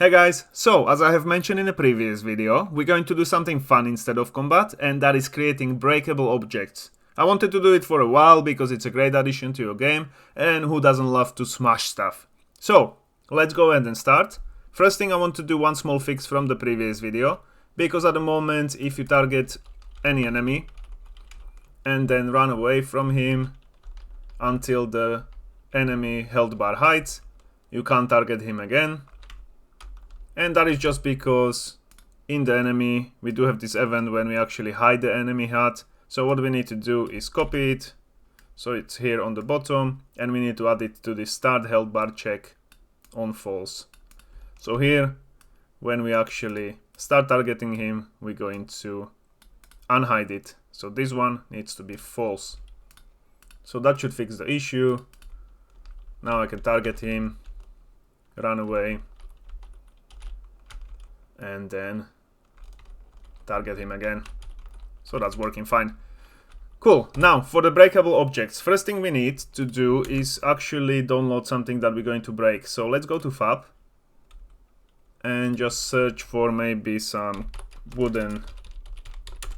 Hey guys, so as I have mentioned in a previous video, we're going to do something fun instead of combat, and that is creating breakable objects. I wanted to do it for a while because it's a great addition to your game, and who doesn't love to smash stuff? So, let's go ahead and start. First thing, I want to do one small fix from the previous video, because at the moment if you target any enemy and then run away from him until the enemy health bar heights, you can't target him again. And that is just because in the enemy we do have this event when we actually hide the enemy hat. So what we need to do is copy it, so it's here on the bottom, and we need to add it to the start health bar check on false. So here, when we actually start targeting him, we're going to unhide it. So this one needs to be false. So that should fix the issue. Now I can target him, run away, and then target him again. So that's working fine. Cool. Now for the breakable objects, first thing we need to do is actually download something that we're going to break. So let's go to Fab and just search for maybe some wooden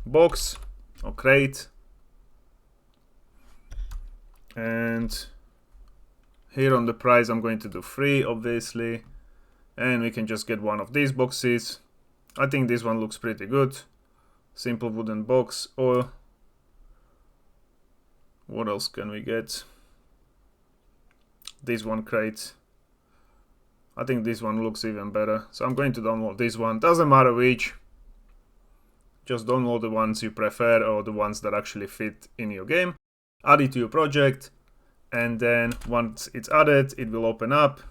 box or crate, and here on the price I'm going to do free, obviously. And we can just get one of these boxes. I think this one looks pretty good. Simple wooden box. Or what else can we get? This one crate. I think this one looks even better. So I'm going to download this one. Doesn't matter which. Just download the ones you prefer or the ones that actually fit in your game. Add it to your project. And then once it's added, it will open up.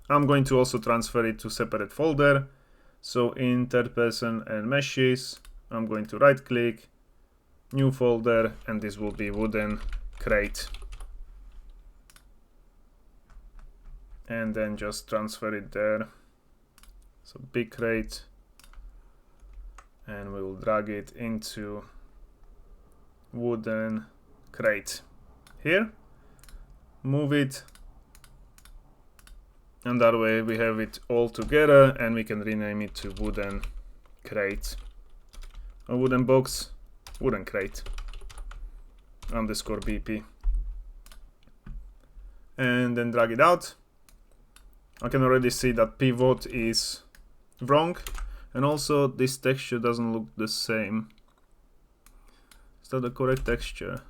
I'm going to also transfer it to separate folder. So in third person and meshes, I'm going to right click, new folder, and this will be wooden crate. And then just transfer it there. So big crate. And we will drag it into wooden crate. Here, move it. And that way we have it all together, and we can rename it to wooden crate. A wooden box, wooden crate, underscore BP. And then drag it out. I can already see that pivot is wrong. And also this texture doesn't look the same. Is that the correct texture?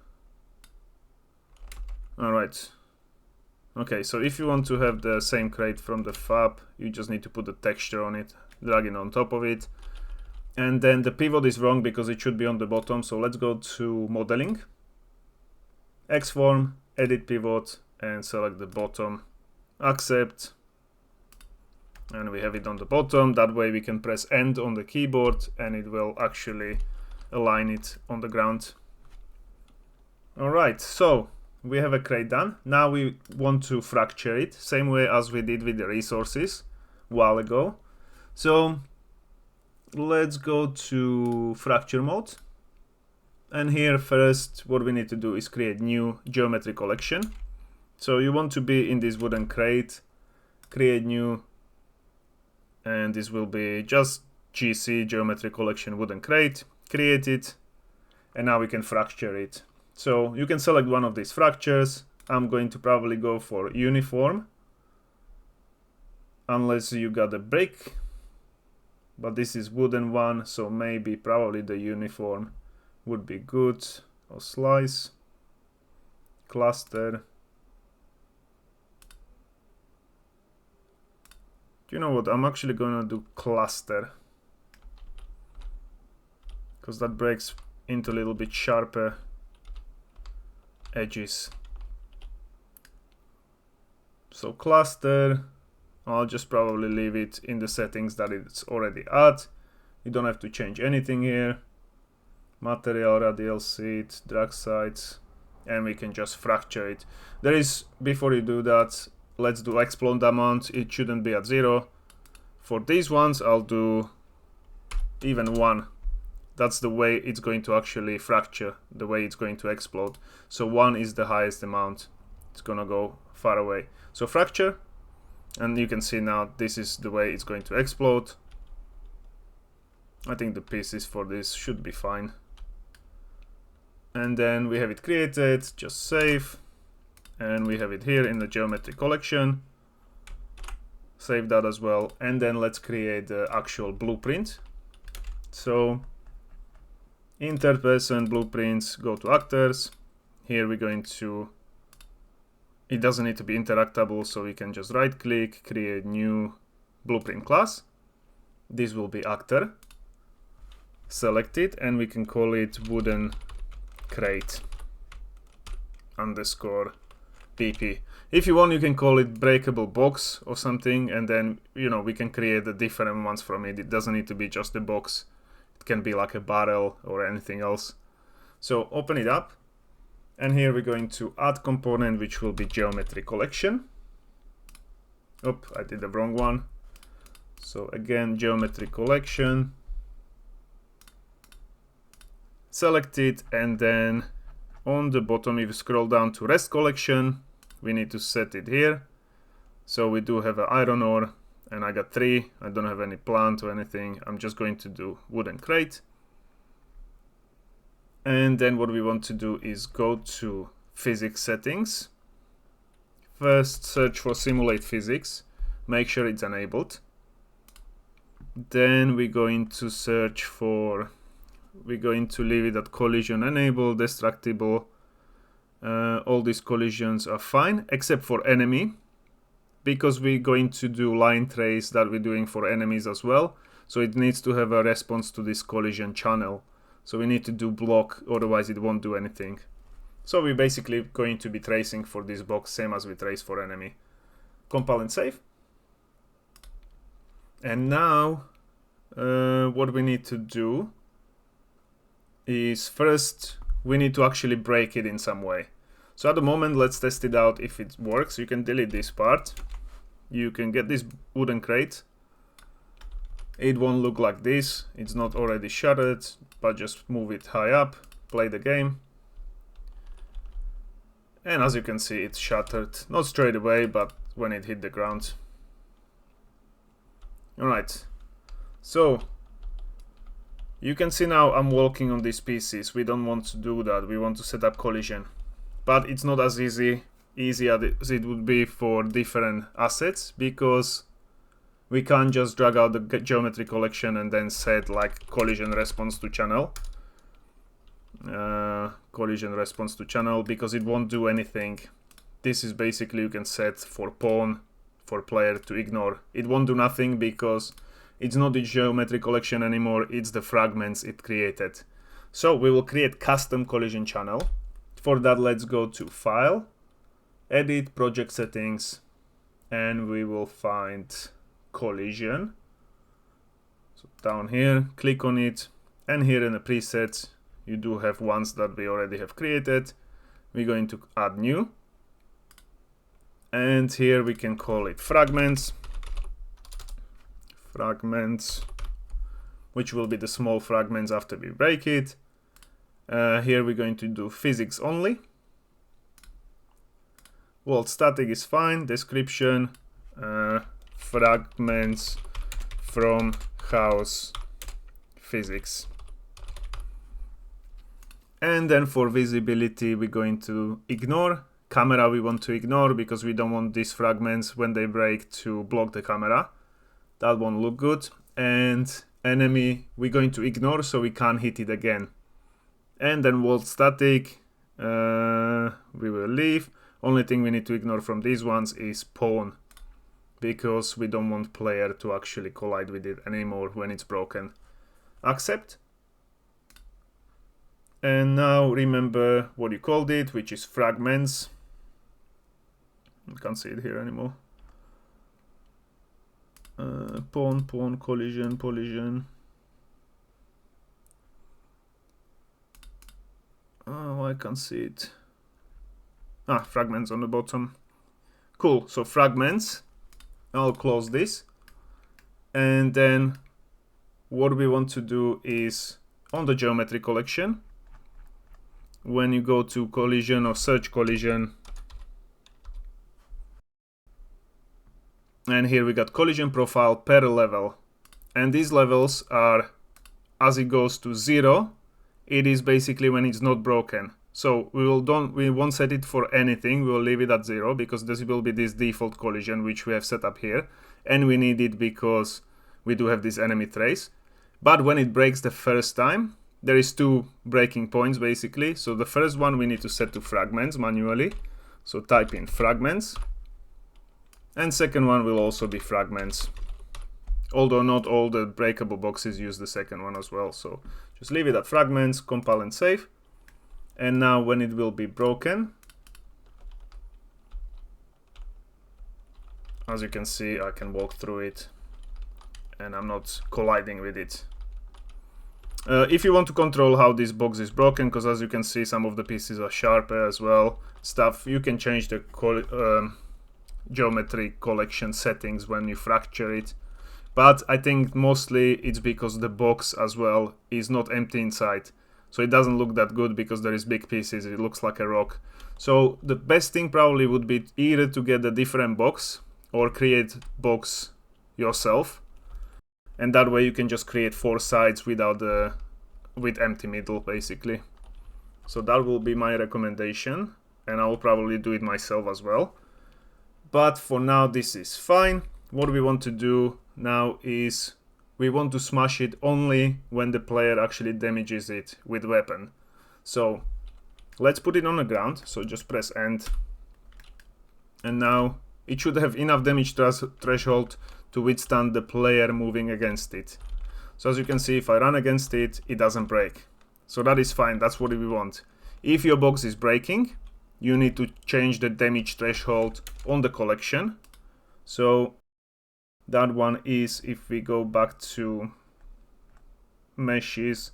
Alright. Okay, so if you want to have the same crate from the Fab, you just need to put the texture on it, drag it on top of it. And then the pivot is wrong because it should be on the bottom, so let's go to modeling, Xform, edit pivot, and select the bottom, accept, and we have it on the bottom. That way we can press end on the keyboard and it will actually align it on the ground. Alright, so we have a crate done. Now we want to fracture it, same way as we did with the resources a while ago. So let's go to fracture mode. And here first what we need to do is create new geometry collection. So you want to be in this wooden crate, create new, and this will be just GC, geometry collection wooden crate, create it, and now we can fracture it. So you can select one of these fractures. I'm going to probably go for uniform, unless you got a brick, but this is wooden one, so maybe probably the uniform would be good. Or slice, cluster. Do you know what? I'm actually gonna do cluster, because that breaks into a little bit sharper edges. So cluster, I'll just probably leave it in the settings that it's already at. You don't have to change anything here. Material, radial seat, drag sides, and we can just fracture it. There is, before you do that, let's do explode amount. It shouldn't be at 0. For these ones, I'll do even 1. That's the way it's going to actually fracture, the way it's going to explode. So 1 is the highest amount. It's gonna go far away. So fracture, And you can see now this is the way it's going to explode. I think the pieces for this should be fine. And then we have it created, just save. And we have it here in the geometry collection. Save that as well. And then let's create the actual blueprint. So in third person blueprints, go to actors. Here we're going to, it doesn't need to be interactable, so we can just right click, create new blueprint class. This will be actor. Select it, and we can call it wooden crate underscore pp. If you want, you can call it breakable box or something, and then, you know, we can create the different ones from it. It doesn't need to be just a box. It can be like a barrel or anything else. So open it up, and here we're going to add component, which will be geometry collection. Oh, I did the wrong one. So again, geometry collection. Select it, and then on the bottom, if you scroll down to rest collection, we need to set it here. So we do have an iron ore, and I got 3. I don't have any plant or anything. I'm just going to do wooden crate. And then what we want to do is go to physics settings. First, search for simulate physics. Make sure it's enabled. Then we're going to search for, we're going to leave it at collision enabled, destructible. All these collisions are fine except for enemy, because we're going to do line trace that we're doing for enemies as well. So it needs to have a response to this collision channel. So we need to do block, otherwise it won't do anything. So we're basically going to be tracing for this box, same as we trace for enemy. Compile and save. And now what we need to do is first we need to actually break it in some way. So at the moment, let's test it out if it works. You can delete this part. You can get this wooden crate. It won't look like this. It's not already shattered, but just move it high up, play the game. And as you can see, it's shattered. Not straight away, but when it hit the ground. Alright, so you can see now I'm walking on these pieces. We don't want to do that. We want to set up collision. But it's not as easy as it would be for different assets, because we can't just drag out the geometry collection and then set like collision response to channel. Collision response to channel, because it won't do anything. This is basically, you can set for pawn, for player to ignore. It won't do nothing because it's not the geometry collection anymore, it's the fragments it created. So we will create custom collision channel. For that, let's go to File, Edit, Project Settings, and we will find Collision. So down here, click on it, and here in the presets, you do have ones that we already have created. We're going to add new, and here we can call it Fragments, which will be the small fragments after we break it. Here we're going to do physics only. World static is fine. Description, fragments from house physics. And then for visibility, we're going to ignore. Camera we want to ignore because we don't want these fragments when they break to block the camera. That won't look good. And enemy we're going to ignore so we can't hit it again. And then world static, we will leave. Only thing we need to ignore from these ones is pawn, because we don't want player to actually collide with it anymore when it's broken. Accept. And now remember what you called it, which is fragments. You can't see it here anymore. Pawn, collision. Oh, I can't see it. Fragments on the bottom. Cool, so fragments. I'll close this. And then what we want to do is on the geometry collection, when you go to collision or search collision, And here we got collision profile per level. And these levels are, as it goes to 0, it is basically when it's not broken. So we won't set it for anything, we will leave it at 0 because this will be this default collision which we have set up here. And we need it because we do have this enemy trace. But when it breaks the first time, there is 2 breaking points basically. So the first one we need to set to fragments manually. So type in fragments. And second one will also be fragments. Although not all the breakable boxes use the second one as well. So just leave it at fragments, compile and save. And now when it will be broken, as you can see, I can walk through it and I'm not colliding with it. If you want to control how this box is broken, because as you can see some of the pieces are sharper as well, you can change the geometry collection settings when you fracture it. But I think mostly it's because the box as well is not empty inside. So it doesn't look that good because there is big pieces, it looks like a rock. So the best thing probably would be either to get a different box or create box yourself. And that way you can just create 4 sides with empty middle basically. So that will be my recommendation, and I will probably do it myself as well. But for now this is fine. What we want to do now is we want to smash it only when the player actually damages it with weapon. So let's put it on the ground, so just press end. And now it should have enough damage threshold to withstand the player moving against it. So as you can see, if I run against it, it doesn't break. So that is fine, that's what we want. If your box is breaking, you need to change the damage threshold on the collection. So that one is, if we go back to meshes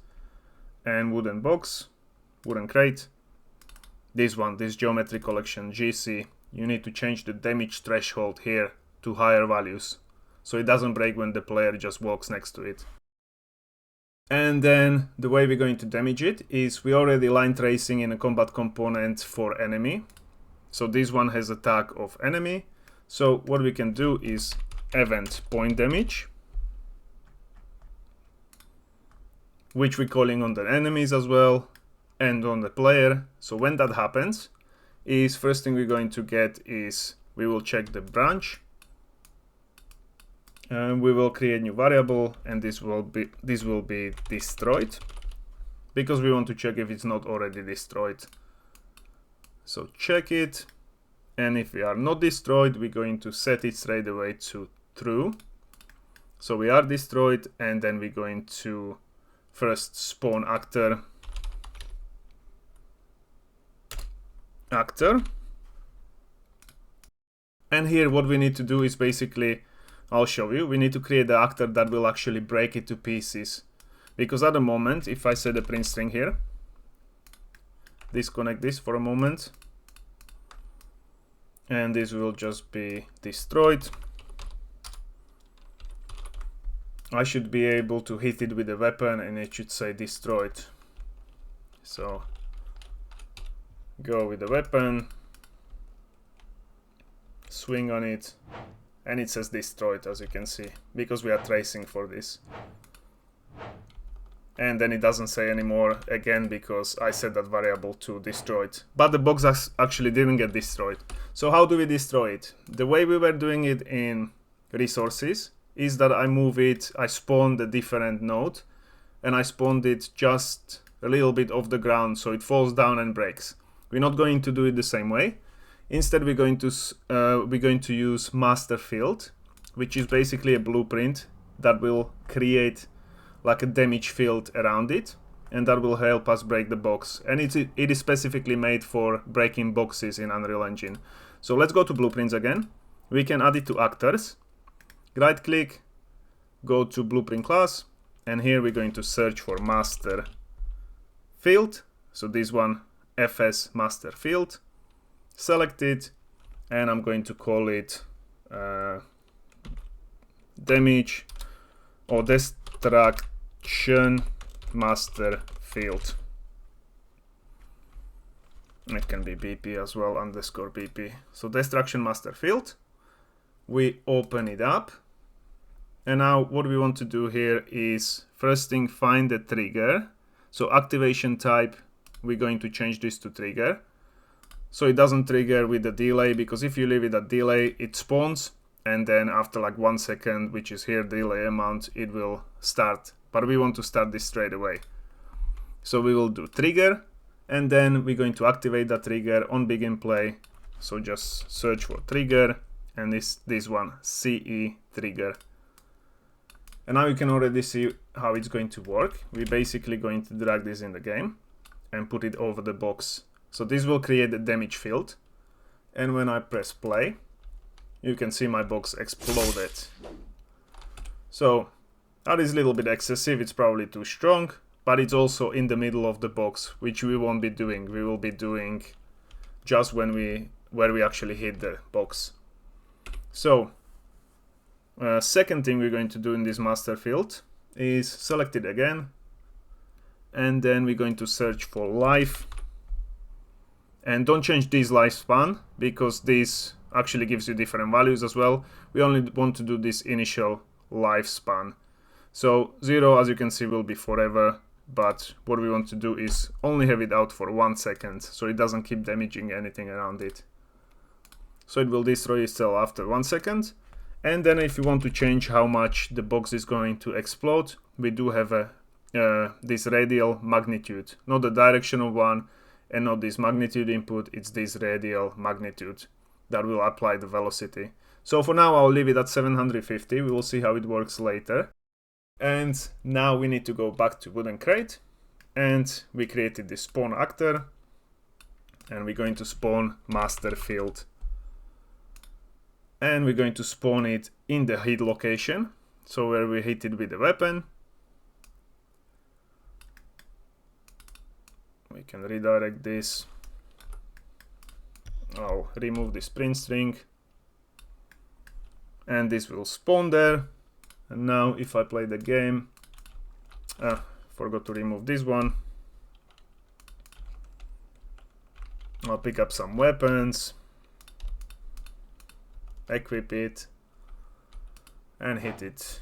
and wooden box, wooden crate, this one, this geometry collection GC, you need to change the damage threshold here to higher values, so it doesn't break when the player just walks next to it. And then the way we're going to damage it is we already line tracing in a combat component for enemy. So this one has a tag of enemy. So what we can do is event point damage, which we're calling on the enemies as well and on the player. So when that happens, is first thing we're going to get is we will check the branch. And we will create new variable, and this will be destroyed because we want to check if it's not already destroyed. So check it, and if we are not destroyed, we're going to set it straight away to true. So we are destroyed, and then we're going to first spawn actor. And here what we need to do is basically, I'll show you, we need to create the actor that will actually break it to pieces. Because at the moment, if I set a print string here, disconnect this for a moment, and this will just be destroyed. I should be able to hit it with a weapon and it should say destroyed. So go with the weapon, swing on it, and it says destroyed, as you can see, because we are tracing for this. And then it doesn't say anymore again because I set that variable to destroyed. But the box actually didn't get destroyed. So how do we destroy it? The way we were doing it in resources is that I spawned a different node, and I spawned it just a little bit off the ground so it falls down and breaks. We're not going to do it the same way. Instead, we're going to use master field, which is basically a blueprint that will create like a damage field around it, and that will help us break the box. And it is specifically made for breaking boxes in Unreal Engine. So let's go to blueprints again. We can add it to actors. Right click, go to blueprint class, and here we're going to search for master field. So this one, FS master field. Select it, and I'm going to call it damage or destruction master field. It can be BP as well, _BP. So destruction master field. We open it up. And now what we want to do here is first thing, find the trigger. So activation type, we're going to change this to trigger. So it doesn't trigger with the delay, because if you leave it at delay, it spawns. And then after like 1 second, which is here delay amount, it will start. But we want to start this straight away. So we will do trigger. And then we're going to activate that trigger on begin play. So just search for trigger. And this one, CE trigger. And now you can already see how it's going to work. We're basically going to drag this in the game and put it over the box. So this will create the damage field. And when I press play, you can see my box exploded. So that is a little bit excessive. It's probably too strong, but it's also in the middle of the box, which we won't be doing. We will be doing just where we actually hit the box. So second thing we're going to do in this master field is select it again, and then we're going to search for life. And don't change this lifespan, because this actually gives you different values as well. We only want to do this initial lifespan. So 0, as you can see, will be forever, but what we want to do is only have it out for 1 second, so it doesn't keep damaging anything around it. So it will destroy itself after 1 second. And then if you want to change how much the box is going to explode, we do have this radial magnitude, not the directional one, and not this magnitude input, it's this radial magnitude that will apply the velocity. So for now I'll leave it at 750, we will see how it works later. And now we need to go back to wooden crate, and we created this spawn actor, and we're going to spawn master field. And we're going to spawn it in the hit location, so where we hit it with the weapon. We can redirect this. I'll remove this print string, and this will spawn there. And now if I play the game, forgot to remove this one. I'll pick up some weapons, equip it, and hit it.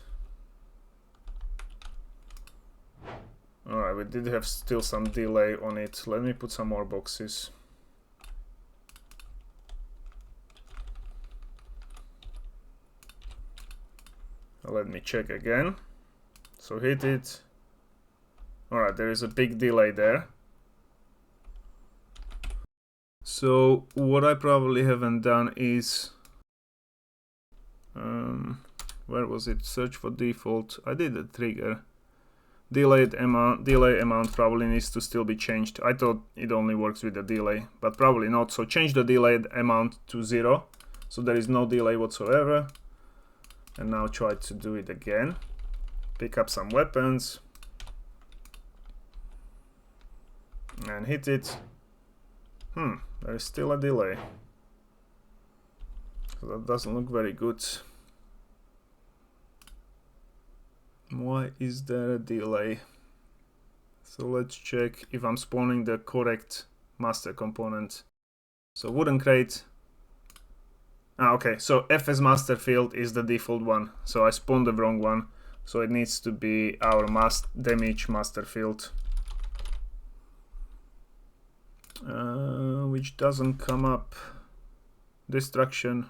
Alright, we did have still some delay on it. Let me put some more boxes. Let me check again. So hit it. Alright, there is a big delay there. So what I probably haven't done is where was it? Search for default. I did a trigger. Delay amount probably needs to still be changed. I thought it only works with the delay, but probably not. So change the delayed amount to 0, so there is no delay whatsoever. And now try to do it again. Pick up some weapons and hit it. There is still a delay. So that doesn't look very good. Why is there a delay? So let's check if I'm spawning the correct master component. So wooden crate. Okay, so FS master field is the default one. So I spawned the wrong one. So it needs to be our damage master field. Which doesn't come up. Destruction.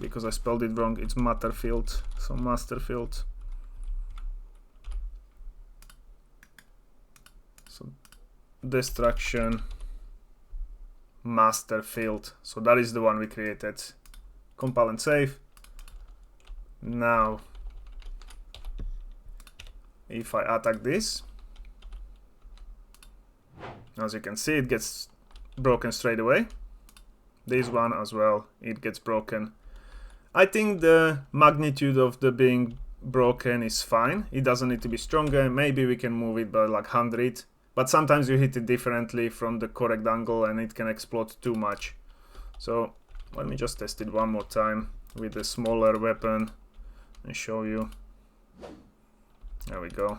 Because I spelled it wrong, it's matter field. So master field. So destruction master field. So that is the one we created. Compile and save. Now if I attack this, as you can see, it gets broken straight away. This one as well, it gets broken. I think the magnitude of the being broken is fine. It doesn't need to be stronger. Maybe we can move it by like 100, but sometimes you hit it differently from the correct angle and it can explode too much. So let me just test it one more time with a smaller weapon and show you. There we go.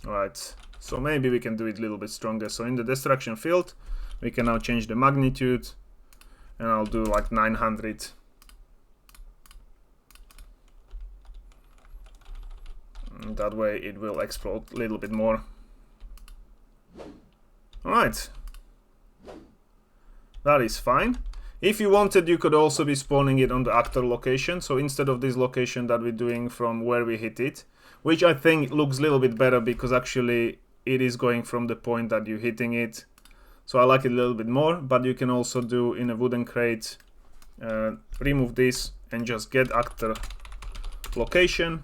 Alright, so maybe we can do it a little bit stronger. So in the destruction field, we can now change the magnitude, and I'll do like 900. And that way it will explode a little bit more. Alright, that is fine. If you wanted, you could also be spawning it on the actor location. So instead of this location that we're doing from where we hit it, which I think looks a little bit better because actually it is going from the point that you're hitting it. So I like it a little bit more, but you can also do in a wooden crate, remove this and just get actor location,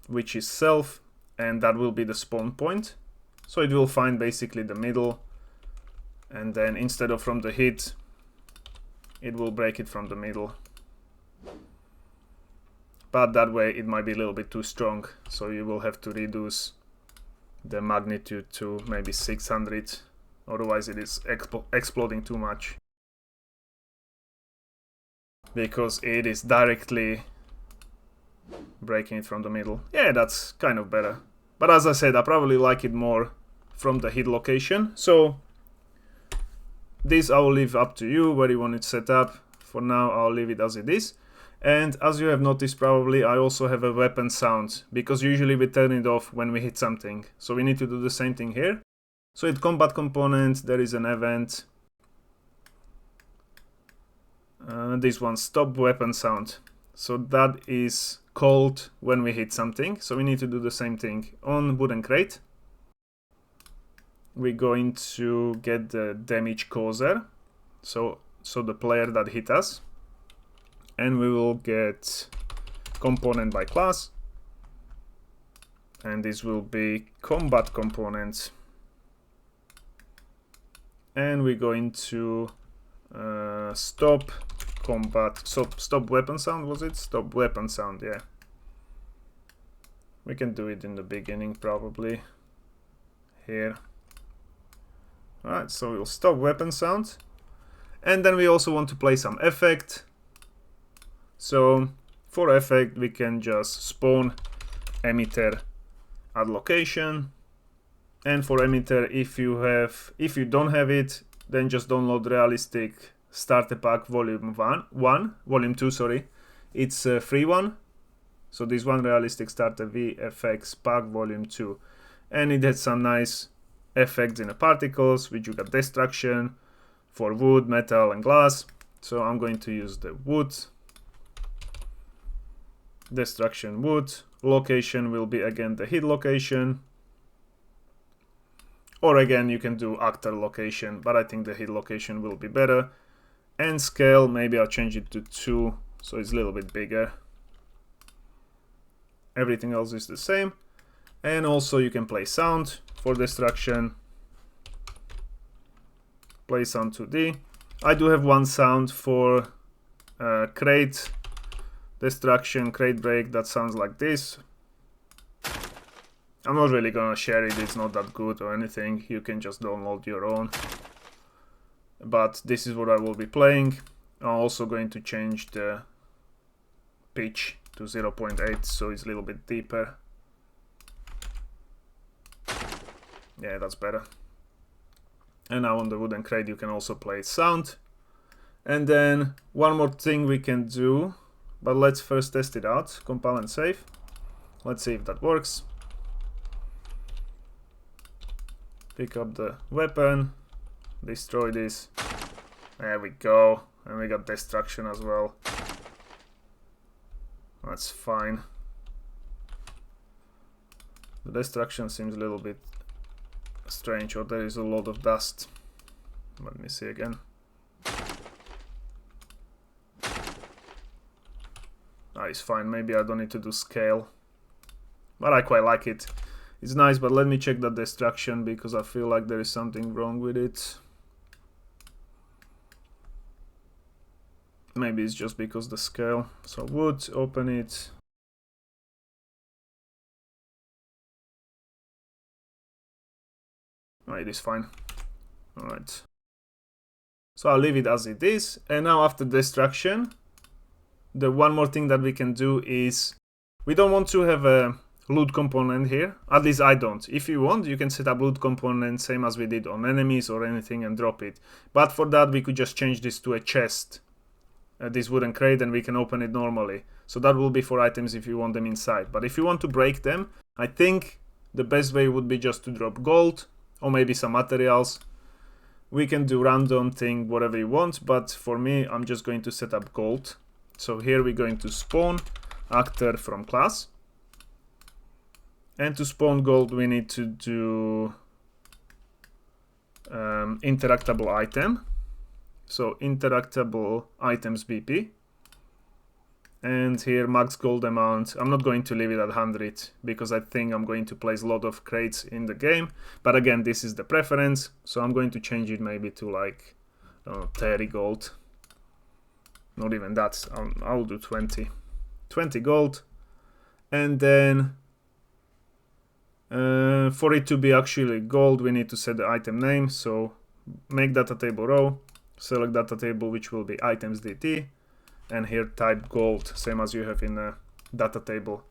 which is self, and that will be the spawn point. So it will find basically the middle, and then instead of from the hit, it will break it from the middle. But that way it might be a little bit too strong, so you will have to reduce the magnitude to maybe 600, otherwise it is exploding too much. Because it is directly breaking it from the middle. Yeah, that's kind of better. But as I said, I probably like it more from the hit location. So this I will leave up to you where you want it set up. For now, I'll leave it as it is. And as you have noticed probably, I also have a weapon sound, because usually we turn it off when we hit something. So we need to do the same thing here. So in combat component, there is an event. This one, stop weapon sound. So that is called when we hit something. So we need to do the same thing on wooden crate. We're going to get the damage causer, so the player that hit us, and we will get component by class, and this will be combat component, and we're going to stop combat, stop weapon sound, was it? Stop weapon sound, yeah. We can do it in the beginning probably, here. Alright, so we'll stop weapon sound. And then we also want to play some effect. So for effect we can just spawn emitter at location. And for emitter, if you don't have it, then just download realistic starter pack volume 2, sorry. It's a free one. So this one, realistic starter VFX pack volume 2. And it has some nice effects in the particles, which you got destruction for wood, metal and glass. So I'm going to use the wood, destruction wood. Location will be again the hit location, or again you can do actor location, but I think the hit location will be better. And scale, maybe I'll change it to 2, so it's a little bit bigger. Everything else is the same. And also you can play sound for destruction. Play sound 2D. I do have one sound for crate destruction, crate break, that sounds like this. I'm not really gonna share it, it's not that good or anything, you can just download your own. But this is what I will be playing. I'm also going to change the pitch to 0.8, so it's a little bit deeper. Yeah, that's better. And now on the wooden crate you can also play sound. And then one more thing we can do, but let's first test it out. Compile and save. Let's see if that works. Pick up the weapon, destroy this. There we go. And we got destruction as well. That's fine. The destruction seems a little bit strange, or there is a lot of dust. Let me see again. Ah, it's fine. Maybe I don't need to do scale, but I quite like it. It's nice, but let me check that destruction because I feel like there is something wrong with it. Maybe it's just because the scale. So wood, open it. Oh, it is fine. Alright. So I'll leave it as it is. And now after destruction, the one more thing that we can do is we don't want to have a loot component here. At least I don't. If you want, you can set up loot component same as we did on enemies or anything and drop it. But for that, we could just change this to a chest, this wooden crate, and we can open it normally. So that will be for items if you want them inside. But if you want to break them, I think the best way would be just to drop gold or maybe some materials. We can do random thing, whatever you want, but for me, I'm just going to set up gold. So here we're going to spawn actor from class. And to spawn gold, we need to do interactable item. So interactable items BP. And here max gold amount. I'm not going to leave it at 100 because I think I'm going to place a lot of crates in the game. But again, this is the preference. So I'm going to change it maybe to like 30 gold. Not even that. I'll do 20. 20 gold. And then for it to be actually gold, we need to set the item name. So make data table row, select data table, which will be items DT, and here type gold, same as you have in a data table.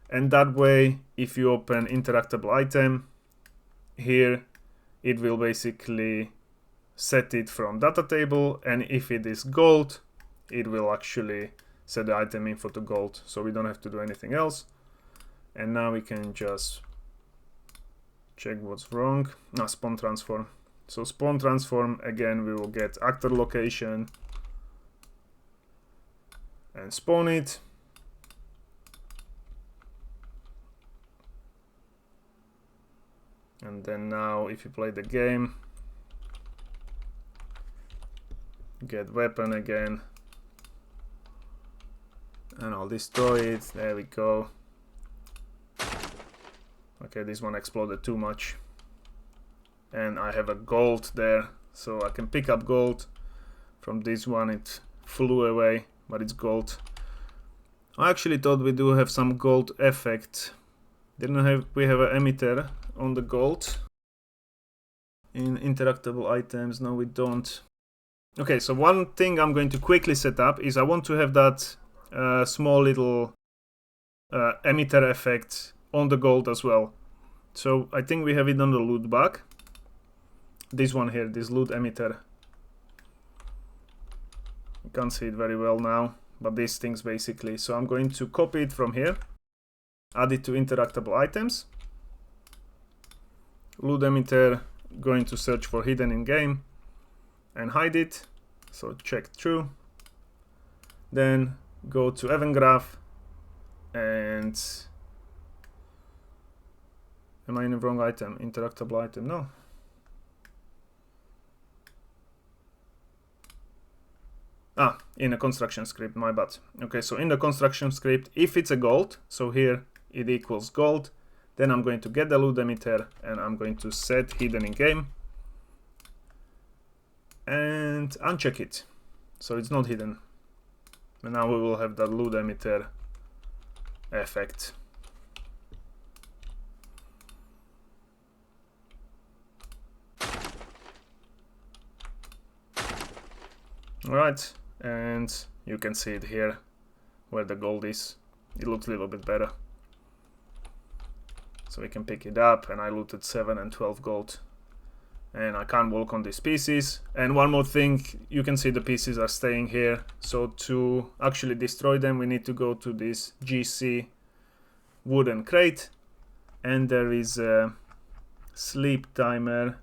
And that way, if you open interactable item, here it will basically set it from data table, and if it is gold, it will actually set the item info to gold, so we don't have to do anything else. And now we can just check what's wrong. No, spawn transform. So spawn transform, again, we will get actor location and spawn it. And then now if you play the game, get weapon again, and I'll destroy it. There we go. Okay, this one exploded too much. And I have a gold there, so I can pick up gold. From this one it flew away, but it's gold. I actually thought we do have some gold effect. We have an emitter on the gold in interactable items. No, we don't. Okay, so one thing I'm going to quickly set up is I want to have that small little emitter effect on the gold as well. So I think we have it on the loot bag. This one here, this loot emitter. You can't see it very well now, but these things basically. So I'm going to copy it from here, add it to interactable items. Loot emitter, going to search for hidden in game and hide it. So check true. Then go to event graph and am I in the wrong item? Interactable item? No. In a construction script, my bad. Okay, so in the construction script, if it's a gold, so here it equals gold, then I'm going to get the loot emitter and I'm going to set hidden in game and uncheck it. So it's not hidden. And now we will have the loot emitter effect. Alright, and you can see it here where the gold is. It looks a little bit better. So we can pick it up, and I looted 7 and 12 gold. And I can't walk on these pieces. And one more thing, you can see the pieces are staying here. So to actually destroy them, we need to go to this GC wooden crate. And there is a sleep timer.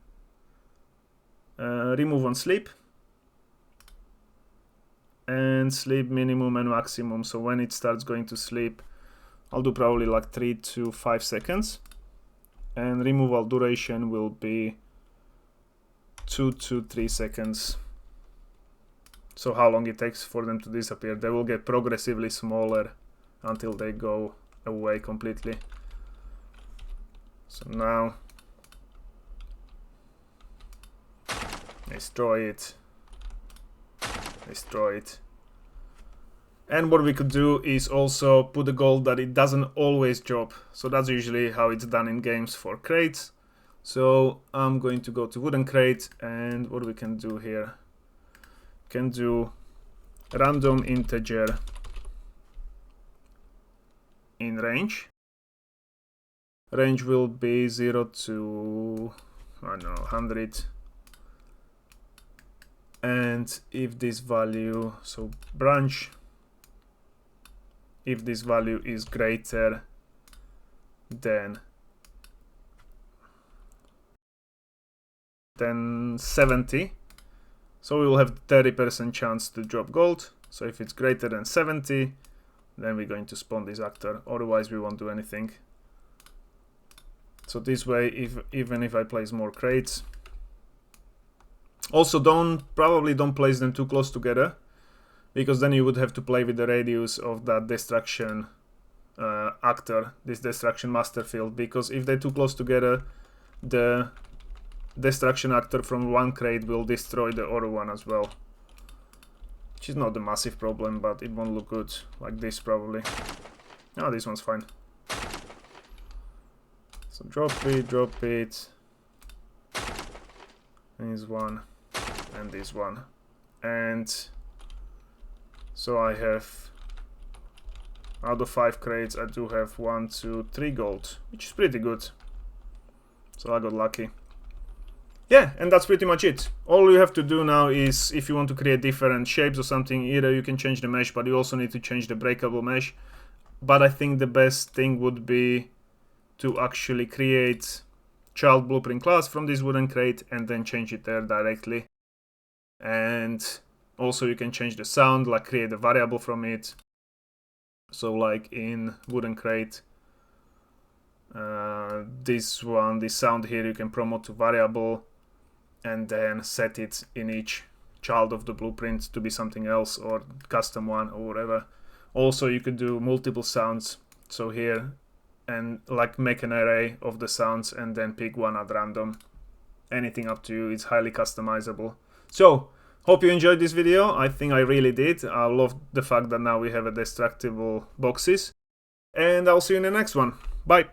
Remove on sleep. And sleep minimum and maximum. So when it starts going to sleep, I'll do probably like 3 to 5 seconds. And removal duration will be 2 to 3 seconds. So how long it takes for them to disappear. They will get progressively smaller until they go away completely. So now destroy it. Destroy it. And what we could do is also put a goal that it doesn't always drop. So that's usually how it's done in games for crates. So I'm going to go to wooden crate, and what we can do here, can do random integer in range. range will be 0 to, I don't know, 100. And if this value, so branch, if this value is greater than 70, so we will have 30% chance to drop gold. So if it's greater than 70, then we're going to spawn this actor, otherwise we won't do anything. So this way, even if I place more crates. Also, probably don't place them too close together, because then you would have to play with the radius of that destruction actor, this destruction master field, because if they're too close together, the destruction actor from one crate will destroy the other one as well. Which is not a massive problem, but it won't look good like this probably. Oh, this one's fine. So drop it. And this one, and this one. And so I have, out of 5 crates, I do have 1, 2, 3 gold, which is pretty good. So I got lucky. Yeah, and that's pretty much it. All you have to do now is, if you want to create different shapes or something, either you can change the mesh, but you also need to change the breakable mesh. But I think the best thing would be to actually create child blueprint class from this wooden crate and then change it there directly. And also you can change the sound, like create a variable from it. So like in wooden crate, this sound here, you can promote to variable and then set it in each child of the blueprint to be something else, or custom one, or whatever. Also you could do multiple sounds, so here, and like make an array of the sounds and then pick one at random. Anything up to you, it's highly customizable. So hope you enjoyed this video. I think I really did. I love the fact that now we have a destructible boxes, and I'll see you in the next one. Bye.